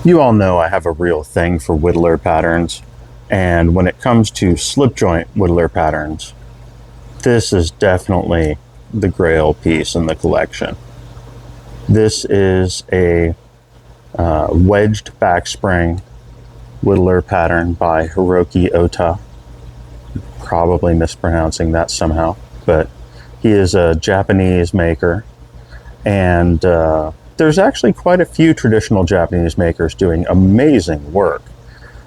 You all know I have a real thing for whittler patterns, and when it comes to slip joint whittler patterns, this is definitely the grail piece in the collection. This is a wedged backspring whittler pattern by Hiroaki Ohta. Probably mispronouncing that somehow, but he is a Japanese maker, and there's actually quite a few traditional Japanese makers doing amazing work.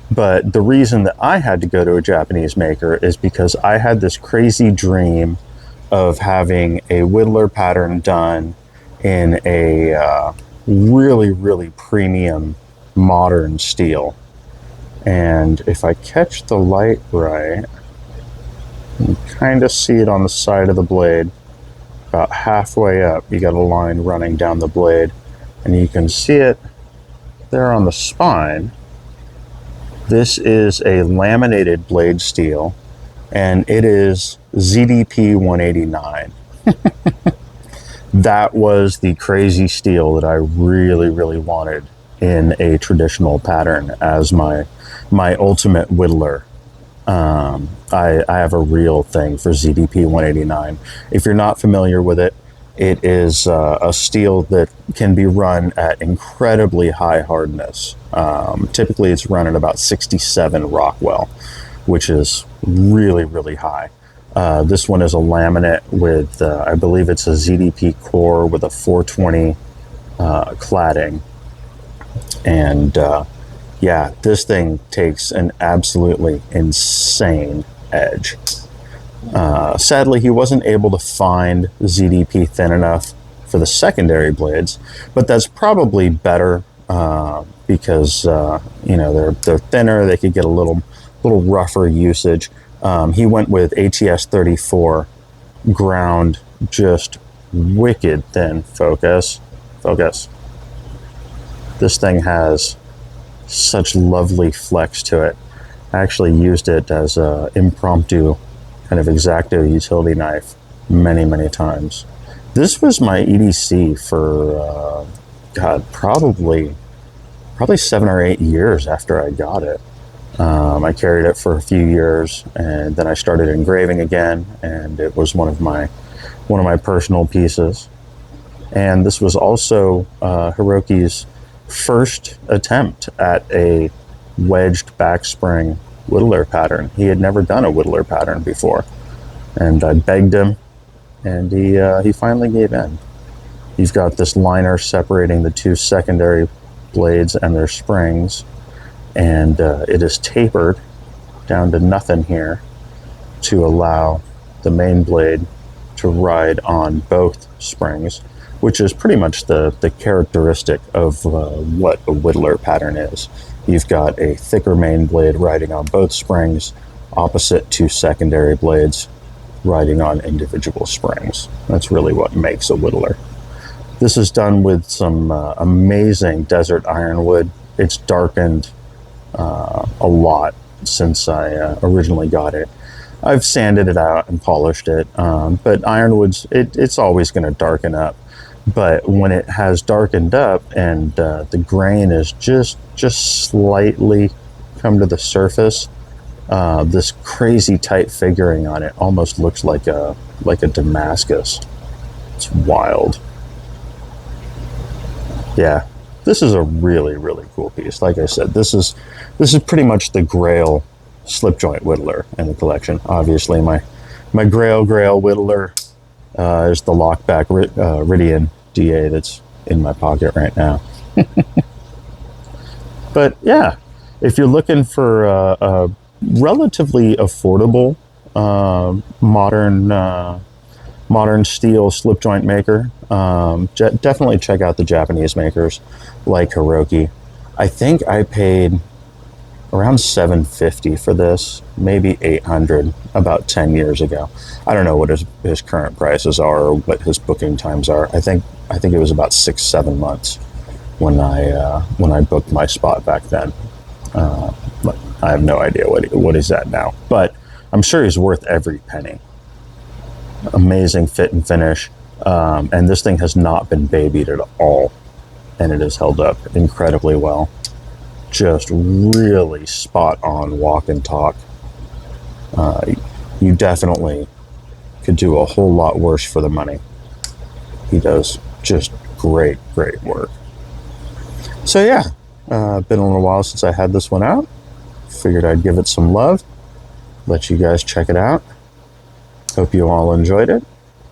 But the reason that I had to go to a Japanese maker is because I had this crazy dream of having a whittler pattern done in a really, really premium modern steel. And if I catch the light right, you can kind of see it on the side of the blade. About halfway up, you got a line running down the blade, and you can see it there on the spine. This is a laminated blade steel, and it is ZDP-189. That was the crazy steel that I really, really wanted in a traditional pattern as my ultimate whittler. I have a real thing for ZDP-189. If you're not familiar with it, it is a steel that can be run at incredibly high hardness. Typically it's run at about 67 Rockwell, which is really, really high. This one is a laminate with, I believe it's a ZDP core with a 420 cladding. And yeah, this thing takes an absolutely insane edge. Sadly, he wasn't able to find ZDP thin enough for the secondary blades, but that's probably better because you know, they're thinner. They could get a little rougher usage. He went with ATS-34 ground, just wicked thin. Focus. This thing has such lovely flex to it. I actually used it as an impromptu kind of X-Acto utility knife many times. This was my EDC for probably 7 or 8 years after I got it. I carried it for a few years, and then I started engraving again, and it was one of my personal pieces. And this was also Hiroki's first attempt at a wedged backspring whittler pattern. He had never done a whittler pattern before, and I begged him, and he finally gave in. You've got this liner separating the two secondary blades and their springs, and it is tapered down to nothing here to allow the main blade to ride on both springs, which is pretty much the characteristic of what a whittler pattern is. You've got a thicker main blade riding on both springs, opposite two secondary blades riding on individual springs. That's really what makes a whittler. This is done with some amazing desert ironwood. It's darkened a lot since I originally got it. I've sanded it out and polished it, but ironwood's it's always going to darken up. But when it has darkened up and the grain is just slightly come to the surface, this crazy tight figuring on it almost looks like a Damascus. It's wild. Yeah, this is a really, really cool piece. Like I said, this is pretty much the grail slip joint whittler in the collection. Obviously, my grail whittler is the lockback Ridian DA that's in my pocket right now. But yeah, if you're looking for a relatively affordable modern steel slip joint maker, definitely check out the Japanese makers like Hiroaki. I think I paid around $750 for this, maybe $800 about 10 years ago. I don't know what his current prices are or what his booking times are. I think it was about 6-7 months when I booked my spot back then. But I have no idea what he's at now, but I'm sure he's worth every penny. Amazing fit and finish, and this thing has not been babied at all, and it has held up incredibly well. just really spot on walk and talk. You definitely could do a whole lot worse for the money. He does just great work. So yeah, been a little while since I had this one out. Figured I'd give it some love, let you guys check it out. Hope you all enjoyed it,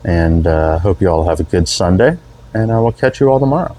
and hope you all have a good Sunday, and I will catch you all tomorrow.